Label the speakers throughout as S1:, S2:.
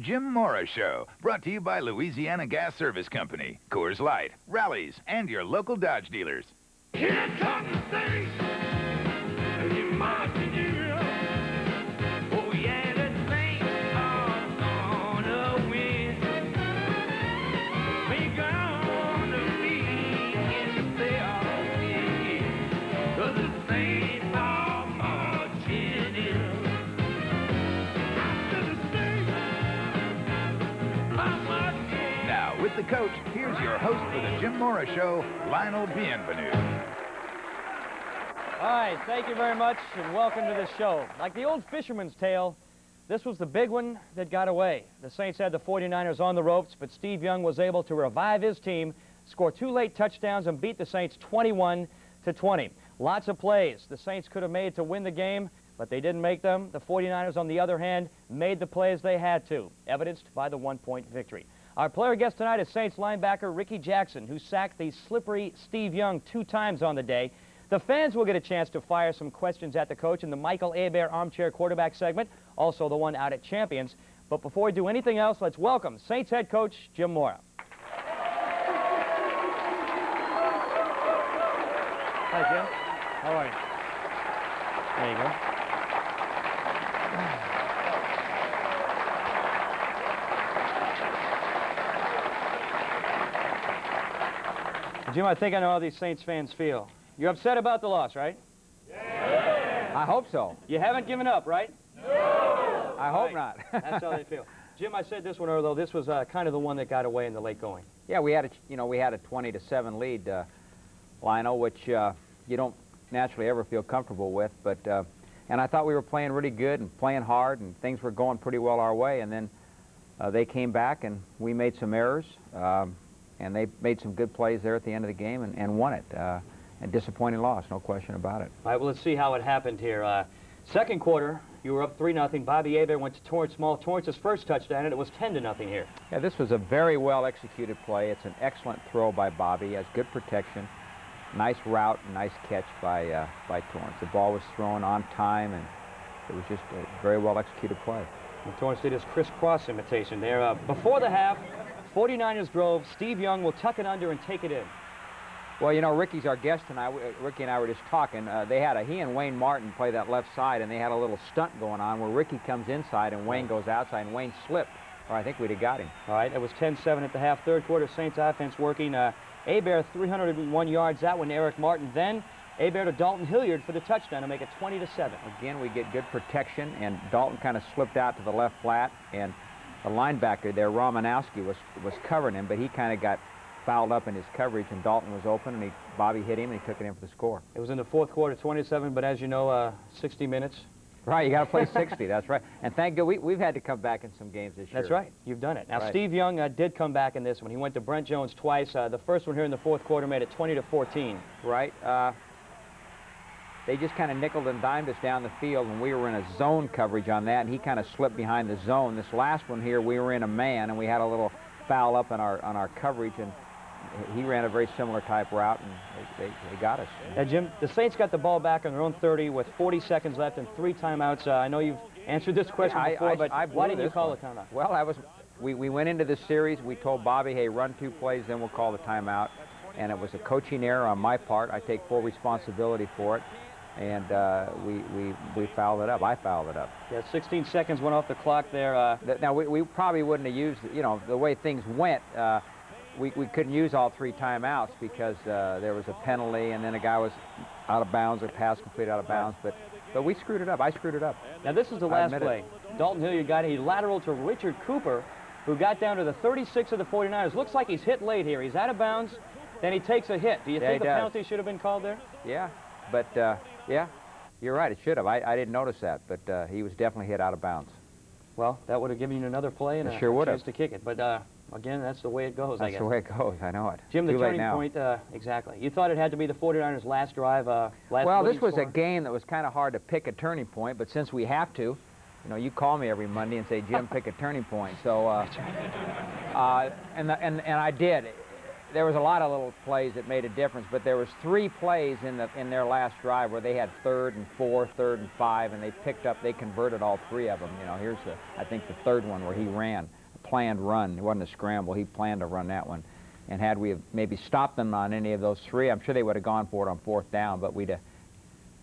S1: Jim Mora Show, brought to you by Louisiana Gas Service Company, Coors Light, Rallies, and your local Dodge dealers.
S2: Here comes the Saints. You're marching in. Oh yeah, the Saints are gonna win. We're gonna be in the playoffs again. 'Cause the Saints are marching in. After the Saints are marching in.
S1: Now, with the coach, here's your host for the Jim Mora Show, Lionel Bienvenu.
S3: All right, thank you very much, and welcome to the show. Like the old fisherman's tale, this was the big one that got away. The Saints had the 49ers on the ropes, but Steve Young was able to revive his team, score 2 late touchdowns, and beat the Saints 21-20. Lots of plays the Saints could have made to win the game, but they didn't make them. The 49ers, on the other hand, made the plays they had to, evidenced by the 1-point victory. Our player guest tonight is Saints linebacker Rickey Jackson, who sacked the slippery Steve Young 2 times on the day. The fans will get a chance to fire some questions at the coach in the Michael Hebert Armchair Quarterback segment, also the one out at Champions. But before we do anything else, let's welcome Saints head coach Jim Mora. Hi, Jim. How are you? There you go. Jim, I think I know how these Saints fans feel. You're upset about the loss, right?
S4: Yeah. I hope so.
S3: You haven't given up, right?
S4: No. I hope not.
S3: That's how they feel. Jim, I said this one earlier, though. This was kind of the one that got away in the late going.
S4: Yeah, we had a 20-7 lead, Lionel, which you don't naturally ever feel comfortable with. But and I thought we were playing really good and playing hard, and things were going pretty well our way. And then they came back, and we made some errors, and they made some good plays there at the end of the game and won it. A disappointing loss, no question about it.
S3: All right, well, let's see how it happened here. Second quarter, you were up 3-0. Bobby Hebert went to Torrance's first touchdown, and it was 10-0 here.
S4: Yeah, this was a very well-executed play. It's an excellent throw by Bobby. He has good protection, nice route, and nice catch by Torrance. The ball was thrown on time, and it was just a very well-executed play.
S3: And Torrance did his crisscross imitation there. Before the half, 49ers drove. Steve Young will tuck it under and take it in.
S4: Well, you know, Ricky's our guest tonight. Ricky and I were just talking. He and Wayne Martin play that left side, and they had a little stunt going on where Ricky comes inside and Wayne goes outside, and Wayne slipped, or I think we'd have got him.
S3: All right, it was 10-7 at the half. Third quarter, Saints offense working. Hebert 301 yards. That one, Eric Martin. Then Hebert to Dalton Hilliard for the touchdown to make it 20-7.
S4: Again, we get good protection, and Dalton kind of slipped out to the left flat, and the linebacker there, Romanowski, was covering him, but he kind of got fouled up in his coverage, and Dalton was open, and Bobby hit him, and he took it in for the score.
S3: It was in the fourth quarter, 27, but as you know, 60 minutes.
S4: Right, you got to play 60, that's right. And thank God, we've had to come back in some games this year.
S3: That's right, you've done it. Now,
S4: right.
S3: Steve Young did come back in this one. He went to Brent Jones twice. The first one here in the fourth quarter made it 20-14.
S4: Right. They just kind of nickeled and dimed us down the field, and we were in a zone coverage on that, and he kind of slipped behind the zone. This last one here, we were in a man, and we had a little foul up on our coverage, and he ran a very similar type route, and they got us.
S3: Now, Jim, the Saints got the ball back on their own 30 with 40 seconds left and 3 timeouts. I know you've answered this question before, but why didn't you call the timeout?
S4: Well, we went into this series. We told Bobby, hey, run 2 plays, then we'll call the timeout. And it was a coaching error on my part. I take full responsibility for it. And we fouled it up. I fouled it up.
S3: Yeah, 16 seconds went off the clock there.
S4: Now, we probably wouldn't have used, you know, the way things went. We couldn't use all 3 timeouts because there was a penalty, and then a guy was out of bounds, or pass completed out of bounds. But we screwed it up. I screwed it up.
S3: Now, this is the last play. Dalton Hilliard got a lateral to Richard Cooper, who got down to the 36 of the 49ers. Looks like he's hit late here. He's out of bounds, then he takes a hit. Do you think the penalty should have been called there?
S4: Yeah, but, yeah, you're right. It should have. I didn't notice that, but he was definitely hit out of bounds.
S3: Well, that would have given you another play and a chance to kick it. But, again, that's the way it goes, I guess.
S4: That's the way it goes. I know it.
S3: Jim, the turning point, exactly. You thought it had to be the 49ers' last drive, Well,
S4: this was a game that was kind of hard to pick a turning point, but since we have to, you know, you call me every Monday and say, Jim, pick a turning point. So, and I did. there was a lot of little plays that made a difference, but there was 3 plays in their last drive where they had 3rd and 4, 3rd and 5, and they converted all 3 of them. You know, here's I think the 3rd one where he ran a planned run. It wasn't a scramble. He planned to run that one, and had we have maybe stopped them on any of those 3, I'm sure they would have gone for it on 4th down, but we'd,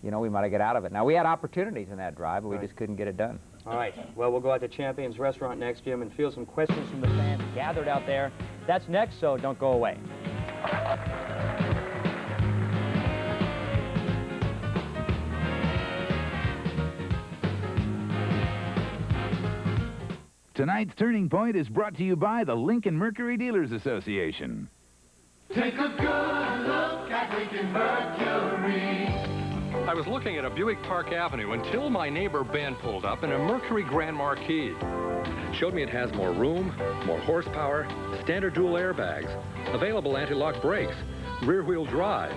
S4: you know, we might have got out of it. Now we had opportunities in that drive, but we just couldn't get it done.
S3: All right. Well, we'll go out to Champions Restaurant next, Jim, and field some questions from the fans gathered out there. That's next, so don't go away.
S1: Tonight's Turning Point is brought to you by the Lincoln Mercury Dealers Association.
S2: Take a good look at Lincoln Mercury.
S5: I was looking at a Buick Park Avenue until my neighbor Ben pulled up in a Mercury Grand Marquis. Showed me it has more room, more horsepower, standard dual airbags, available anti-lock brakes, rear-wheel drive.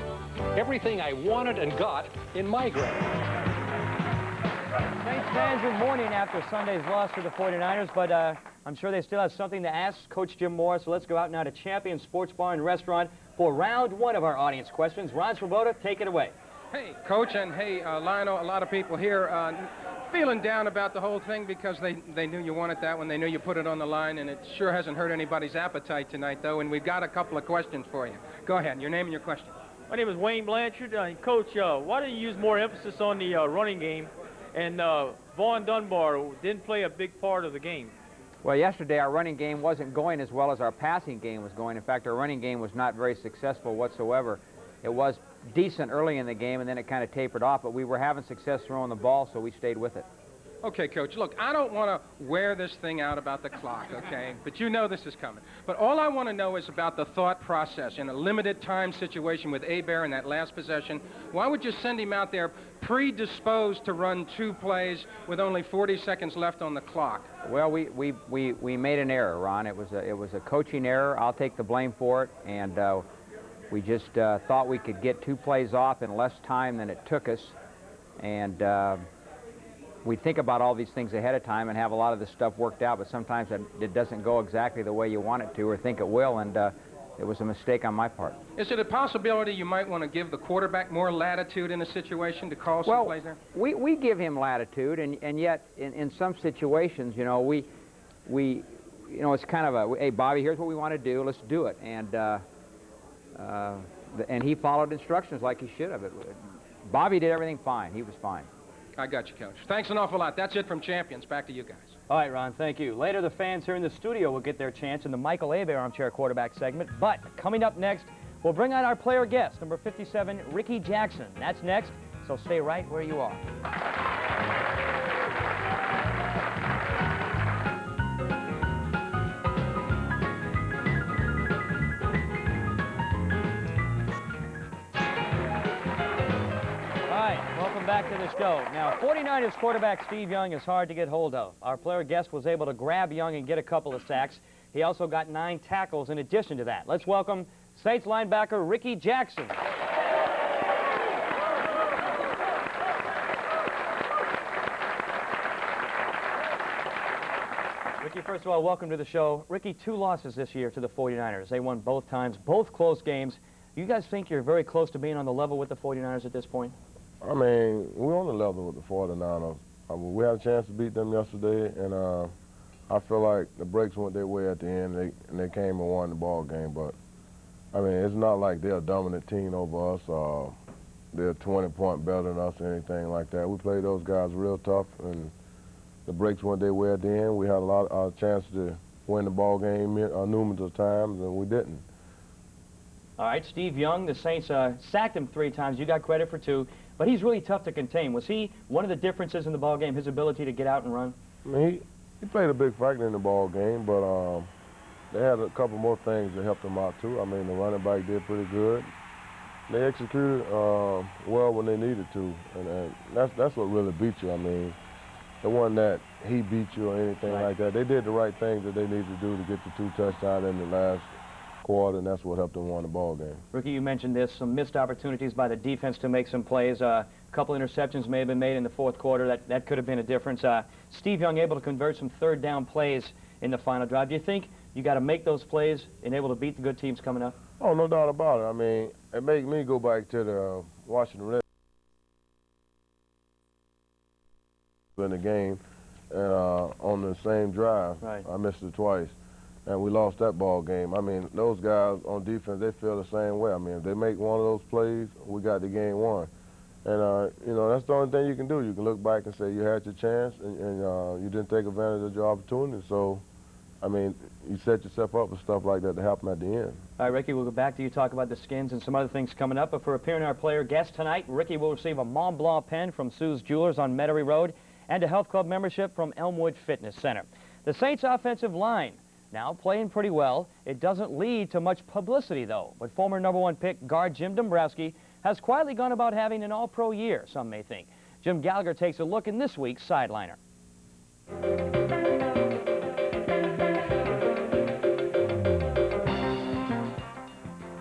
S5: Everything I wanted and got in my Grand.
S3: Saints fans are mourning after Sunday's loss to the 49ers, but I'm sure they still have something to ask Coach Jim Mora, so let's go out now to Champion Sports Bar and Restaurant for round 1 of our audience questions. Ron Swoboda, take it away.
S6: Hey, Coach, and hey, Lionel, a lot of people here feeling down about the whole thing because they knew you wanted that one. They knew you put it on the line, and it sure hasn't hurt anybody's appetite tonight, though, and we've got a couple of questions for you. Go ahead, your name and your question.
S7: My name is Wayne Blanchard. Coach, why do you use more emphasis on the running game? And Vaughn Dunbar didn't play a big part of the game.
S4: Well, yesterday our running game wasn't going as well as our passing game was going. In fact, our running game was not very successful whatsoever. It was decent early in the game, and then it kind of tapered off, but we were having success throwing the ball, so we stayed with it.
S6: Okay, Coach, look, I don't want to wear this thing out about the clock, okay? But you know this is coming. But all I want to know is about the thought process in a limited time situation with Hebert in that last possession. Why would you send him out there predisposed to run 2 plays with only 40 seconds left on the clock?
S4: Well, we made an error, Ron. It was a coaching error. I'll take the blame for it, and we just thought we could get 2 plays off in less time than it took us, and we think about all these things ahead of time and have a lot of this stuff worked out, but sometimes it doesn't go exactly the way you want it to or think it will, and it was a mistake on my part.
S6: Is it a possibility you might want to give the quarterback more latitude in a situation to call some plays there?
S4: We give him latitude, and yet in some situations, you know, we you know, it's kind of a, hey, Bobby, here's what we want to do, let's do it, and he followed instructions like he should have. Bobby did everything fine. He was fine.
S6: I got you, Coach. Thanks an awful lot. That's it from Champions. Back to you guys.
S3: All right, Ron, thank you. Later, the fans here in the studio will get their chance in the Michael Hebert Armchair Quarterback segment. But coming up next, we'll bring out our player guest, number 57, Rickey Jackson. That's next, so stay right where you are. Back to the show. Now, 49ers quarterback Steve Young is hard to get hold of. Our player guest was able to grab Young and get a couple of sacks. He also got 9 tackles in addition to that. Let's welcome Saints linebacker Rickey Jackson. Rickey, first of all, welcome to the show. Rickey, 2 losses this year to the 49ers. They won both times, both close games. You guys think you're very close to being on the level with the 49ers at this point?
S8: I mean, we're on the level with the 49ers. We had a chance to beat them yesterday, and I feel like the breaks went their way at the end, and they came and won the ball game. But, I mean, it's not like they're a dominant team over us. They're 20-point better than us or anything like that. We played those guys real tough, and the breaks went their way at the end. We had a lot of chance to win the ball game numerous times, and we didn't.
S3: All right, Steve Young, the Saints sacked him 3 times. You got credit for 2. But he's really tough to contain. Was he one of the differences in the ball game, his ability to get out and run?
S8: I mean, he played a big factor in the ball game, but they had a couple more things that helped him out, too. I mean, the running back did pretty good. They executed well when they needed to, and that's what really beat you. I mean, the one that he beat you or anything like that, they did the right things that they needed to do to get the 2 touchdowns in the last quarter, and that's what helped them win the ball game.
S3: Rickey, you mentioned this, some missed opportunities by the defense to make some plays. A couple interceptions may have been made in the 4th quarter. That could have been a difference. Steve Young able to convert some 3rd down plays in the final drive. Do you think you got to make those plays and able to beat the good teams coming up?
S8: Oh, no doubt about it. I mean, it made me go back to the Washington Redskins in the game on the same drive.
S3: Right.
S8: I missed it twice, and we lost that ball game. I mean, those guys on defense, they feel the same way. I mean, if they make one of those plays, we got the game won. And, you know, that's the only thing you can do. You can look back and say you had your chance and you didn't take advantage of your opportunity. So, I mean, you set yourself up for stuff like that to happen at the end.
S3: All right, Ricky, we'll go back to you, talk about the Skins and some other things coming up. But for appearing our player guest tonight, Ricky will receive a Mont Blanc pen from Sue's Jewelers on Metairie Road and a health club membership from Elmwood Fitness Center. The Saints' offensive line now playing pretty well. It doesn't lead to much publicity, though. But former #1 pick guard Jim Dombrowski has quietly gone about having an all-pro year, some may think. Jim Gallagher takes a look in this week's Sideliner.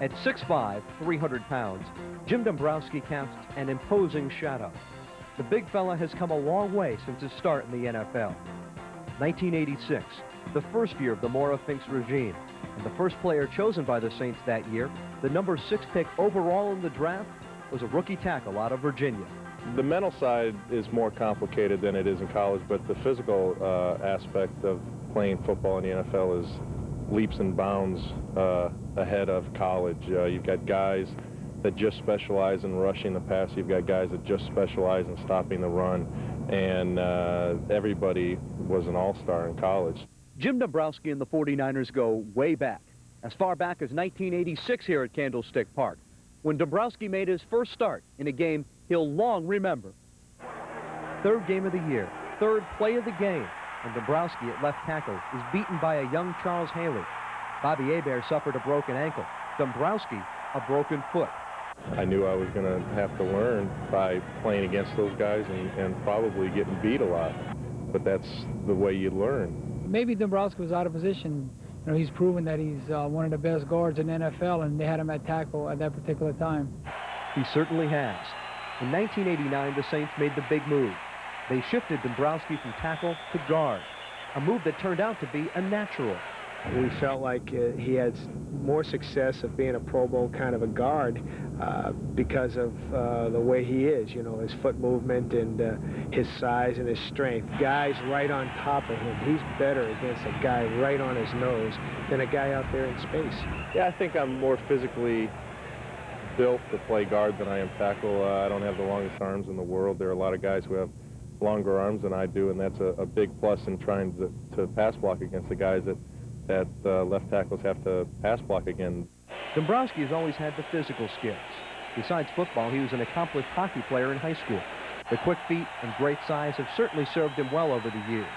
S9: At 6'5", 300 pounds, Jim Dombrowski casts an imposing shadow. The big fella has come a long way since his start in the NFL. 1986, the first year of the Mora Finks regime, and the first player chosen by the Saints that year, the number 6 pick overall in the draft, was a rookie tackle out of Virginia.
S10: The mental side is more complicated than it is in college, but the physical aspect of playing football in the NFL is leaps and bounds ahead of college. You've got guys that just specialize in rushing the pass. You've got guys that just specialize in stopping the run, and everybody was an all-star in college.
S9: Jim Dombrowski and the 49ers go way back, as far back as 1986 here at Candlestick Park, when Dombrowski made his first start in a game he'll long remember. Third game of the year, third play of the game, and Dombrowski at left tackle is beaten by a young Charles Haley. Bobby Hebert suffered a broken ankle. Dombrowski, a broken foot.
S10: I knew I was going to have to learn by playing against those guys and probably getting beat a lot, but that's the way you learn.
S11: Maybe Dombrowski was out of position. You know, he's proven that he's one of the best guards in the NFL, and they had him at tackle at that particular time.
S9: He certainly has. In 1989, the Saints made the big move. They shifted Dombrowski from tackle to guard, a move that turned out to be a natural.
S12: We felt like he had more success of being a Pro Bowl kind of a guard because of the way he is, you know, his foot movement and his size and his strength. Guys right on top of him, he's better against a guy right on his nose than a guy out there in space.
S10: Yeah, I think I'm more physically built to play guard than I am tackle. I don't have the longest arms in the world. There are a lot of guys who have longer arms than I do, and that's a big plus in trying to pass block against the guys that left tackles have to pass block again.
S9: Dombrowski has always had the physical skills. Besides football, he was an accomplished hockey player in high school. The quick feet and great size have certainly served him well over the years.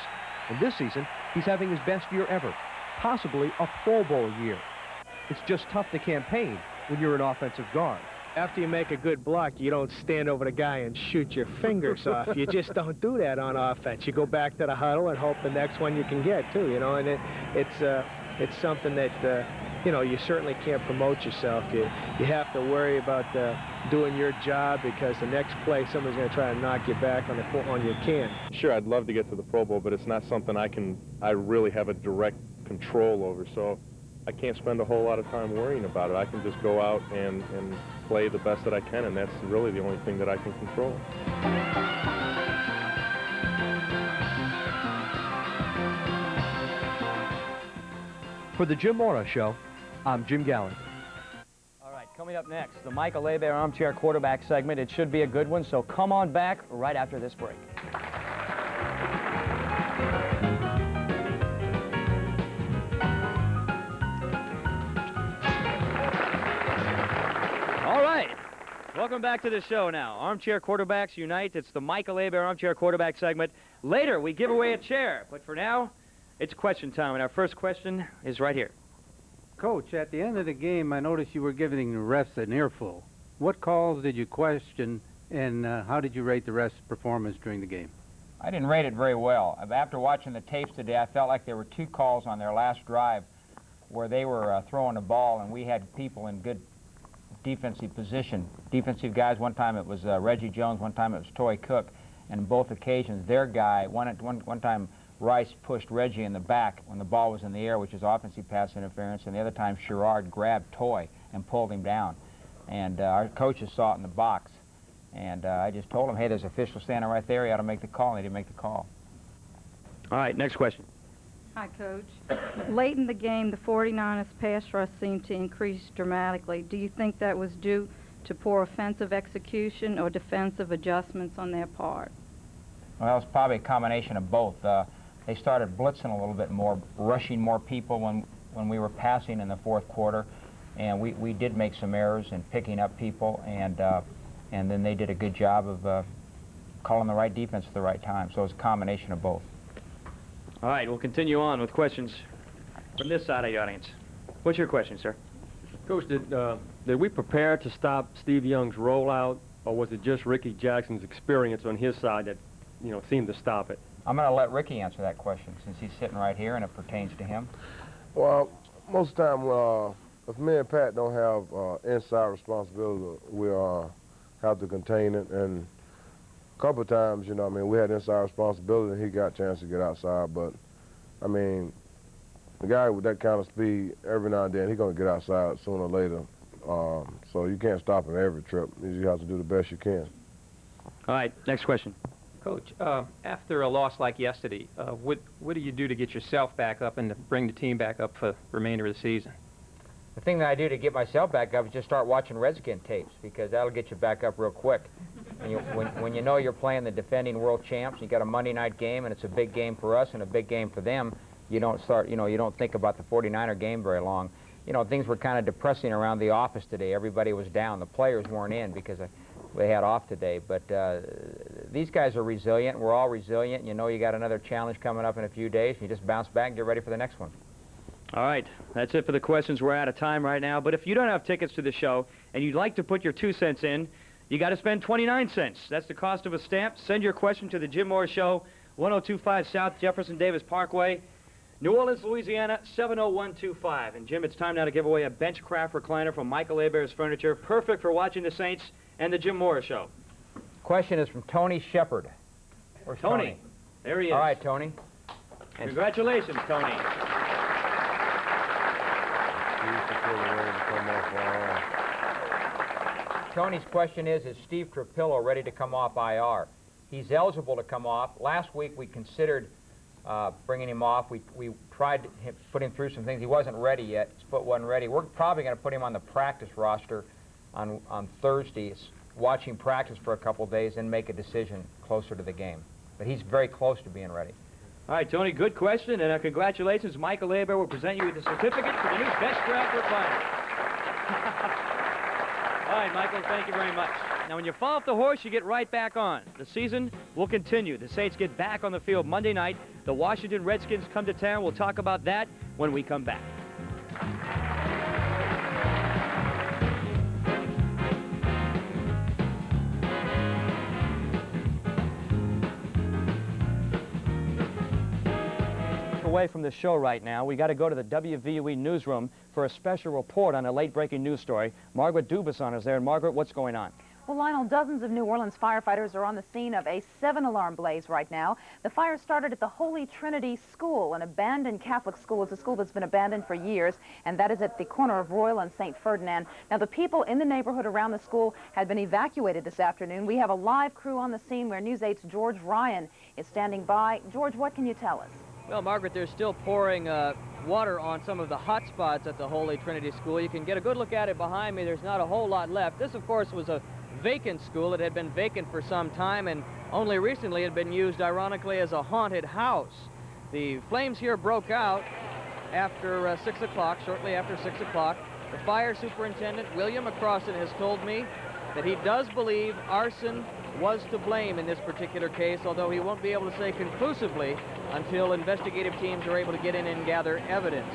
S9: And this season, he's having his best year ever, possibly a Pro Bowl year. It's just tough to campaign when you're an offensive guard.
S12: After you make a good block, you don't stand over the guy and shoot your fingers off. You just don't do that on offense. You go back to the huddle and hope the next one you can get, too, you know, and it's something that, you know, you certainly can't promote yourself. You have to worry about doing your job, because the next play somebody's going to try to knock you back on your can.
S10: Sure, I'd love to get to the Pro Bowl, but it's not something I really have a direct control over, so I can't spend a whole lot of time worrying about it. I can just go out and play the best that I can, and that's really the only thing that I can control.
S9: For the Jim Mora Show, I'm Jim Gallagher.
S3: All right, coming up next, the Michael Hebert Armchair Quarterback segment. It should be a good one, so come on back right after this break. All right, welcome back to the show now. Armchair Quarterbacks Unite. It's the Michael Hebert Armchair Quarterback segment. Later, we give away a chair, but for now, it's question time, and our first question is right here.
S13: Coach, at the end of the game, I noticed you were giving the refs an earful. What calls did you question, and how did you rate the refs' performance during the game?
S4: I didn't rate it very well. After watching the tapes today, I felt like there were 2 calls on their last drive where they were throwing the ball, and we had people in good defensive position. Defensive guys, one time it was Reggie Jones, one time it was Toy Cook, and both occasions their guy, one time Rice pushed Reggie in the back when the ball was in the air, which is offensive pass interference, and the other time Sherrard grabbed Toy and pulled him down. And our coaches saw it in the box. And I just told him, hey, there's an official standing right there. He ought to make the call, and he didn't make the call.
S3: All right, next question.
S14: Hi, Coach. Late in the game, the 49ers pass rush seemed to increase dramatically. Do you think that was due to poor offensive execution or defensive adjustments on their part?
S4: Well, it's probably a combination of both. They started blitzing a little bit more, rushing more people when we were passing in the fourth quarter, and we did make some errors in picking up people, and then they did a good job of calling the right defense at the right time. So it's a combination of both.
S3: All right, we'll continue on with questions from this side of the audience. What's your question, sir?
S15: Coach, did we prepare to stop Steve Young's rollout, or was it just Rickey Jackson's experience on his side that, seemed to stop it?
S4: I'm going to let Rickey answer that question since he's sitting right here and it pertains to him.
S8: Well, most of the time, if me and Pat don't have inside responsibility, we have to contain it. And a couple of times, we had inside responsibility and he got a chance to get outside. But, the guy with that kind of speed, every now and then, he's going to get outside sooner or later. So you can't stop him every trip. You have to do the best you can.
S3: All right, next question.
S16: Coach, after a loss like yesterday, what do you do to get yourself back up and to bring the team back up for the remainder of the season?
S4: The thing that I do to get myself back up is just start watching Redskin tapes, because that'll get you back up real quick. And when you know you're playing the defending world champs, you got a Monday night game, and it's a big game for us and a big game for them, you don't start, you don't think about the 49er game very long. Things were kind of depressing around the office today. Everybody was down. The players weren't in because they had off today. But these guys are resilient. We're all resilient. You got another challenge coming up in a few days. You just bounce back and get ready for the next one.
S3: All right, that's it for the questions. We're out of time right now. But if you don't have tickets to the show and you'd like to put your 2 cents in, you got to spend 29 cents. That's the cost of a stamp. Send your question to the Jim Mora Show, 1025 South Jefferson Davis Parkway, New Orleans, Louisiana, 70125. And, Jim, it's time now to give away a Benchcraft recliner from Michael Hebert's Furniture, perfect for watching the Saints and the Jim Mora Show.
S4: Question is from Tony Shepard. Where's Tony?
S3: There he is.
S4: All right, Tony.
S3: Congratulations, Tony.
S4: Tony's question is Steve Trapillo ready to come off IR? He's eligible to come off. Last week we considered bringing him off. We tried to put him through some things. He wasn't ready yet. His foot wasn't ready. We're probably going to put him on the practice roster on Thursdays, watch him practice for a couple of days, and make a decision closer to the game. But he's very close to being ready.
S3: All right, Tony, good question, and congratulations. Michael Hebert will present you with a certificate for the new Benchcraft recliner. All right, Michael, thank you very much. Now, when you fall off the horse, you get right back on. The season will continue. The Saints get back on the field Monday night. The Washington Redskins come to town. We'll talk about that when we come back. Away from the show right now, we got to go to the WVUE newsroom for a special report on a late-breaking news story. Margaret Dubuisson is there. And Margaret, what's going on?
S17: Well, Lionel, dozens of New Orleans firefighters are on the scene of a 7-alarm blaze right now. The fire started at the Holy Trinity School, an abandoned Catholic school. It's a school that's been abandoned for years, and that is at the corner of Royal and St. Ferdinand. Now, the people in the neighborhood around the school had been evacuated this afternoon. We have a live crew on the scene where News 8's George Ryan is standing by. George, what can you tell us?
S18: Well, Margaret, they're still pouring water on some of the hot spots at the Holy Trinity School. You can get a good look at it behind me. There's not a whole lot left. This, of course, was a vacant school. It had been vacant for some time, and only recently had been used, ironically, as a haunted house. The flames here broke out after 6 o'clock, shortly after 6 o'clock. The fire superintendent, William McCrossan, has told me that he does believe arson was to blame in this particular case, although he won't be able to say conclusively until investigative teams are able to get in and gather evidence.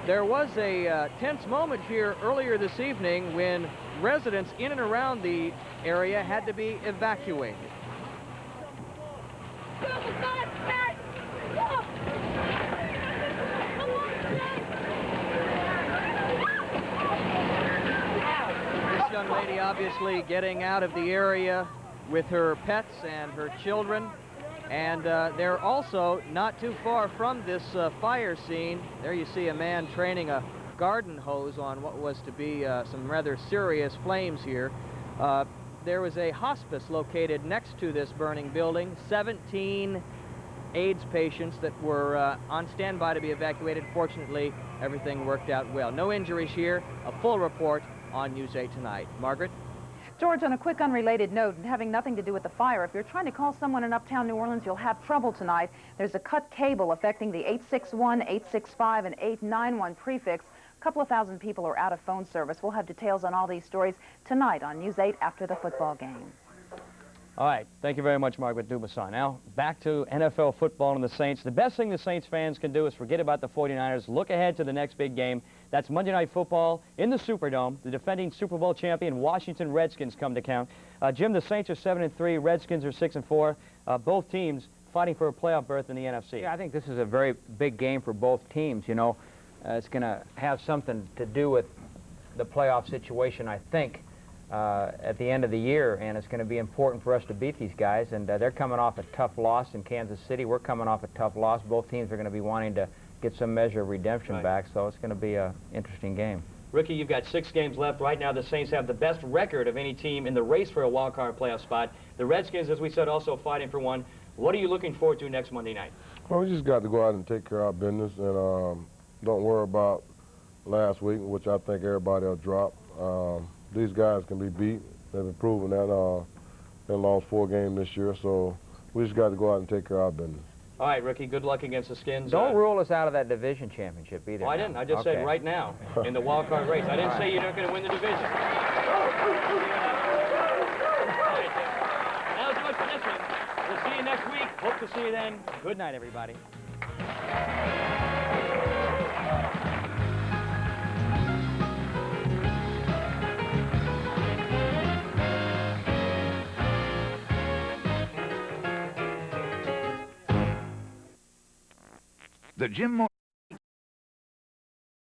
S18: There was a tense moment here earlier this evening when residents in and around the area had to be evacuated. This young lady obviously getting out of the area with her pets and her children. And they're also not too far from this fire scene. There you see a man training a garden hose on what was to be some rather serious flames here. There was a hospice located next to this burning building. 17 AIDS patients that were on standby to be evacuated. Fortunately, everything worked out well. No injuries here. A full report on News 8 tonight. Margaret?
S17: George, on a quick unrelated note, and having nothing to do with the fire, if you're trying to call someone in uptown New Orleans, you'll have trouble tonight. There's a cut cable affecting the 861, 865, and 891 prefix. A couple of thousand people are out of phone service. We'll have details on all these stories tonight on News 8 after the football game.
S3: All right, thank you very much, Margaret Dubuisson. Now, back to NFL football and the Saints. The best thing the Saints fans can do is forget about the 49ers, look ahead to the next big game. That's Monday Night Football in the Superdome. The defending Super Bowl champion Washington Redskins come to count. Jim, the Saints are 7-3, Redskins are 6-4. Both teams fighting for a playoff berth in the NFC.
S4: Yeah, I think this is a very big game for both teams, you know. It's going to have something to do with the playoff situation, I think, at the end of the year, and it's going to be important for us to beat these guys, and they're coming off a tough loss in Kansas City. We're coming off a tough loss. Both teams are going to be wanting to get some measure of redemption back, so it's going to be an interesting game.
S3: Ricky, you've got 6 games left. Right now, the Saints have the best record of any team in the race for a wild-card playoff spot. The Redskins, as we said, also fighting for one. What are you looking forward to next Monday night?
S8: Well, we just got to go out and take care of our business, and don't worry about last week, which I think everybody will drop. These guys can be beat. They've proven that. They lost 4 games this year, so we just got to go out and take care of our business.
S3: All right, Ricky, good luck against the Skins.
S4: Don't rule us out of that division championship either.
S3: Oh, I didn't. I just said right now in the wild card race. I didn't say you're not going to win the division. All right. That was much for this one. We'll see you next week. Hope to see you then. Good night, everybody.
S1: The Jim Mora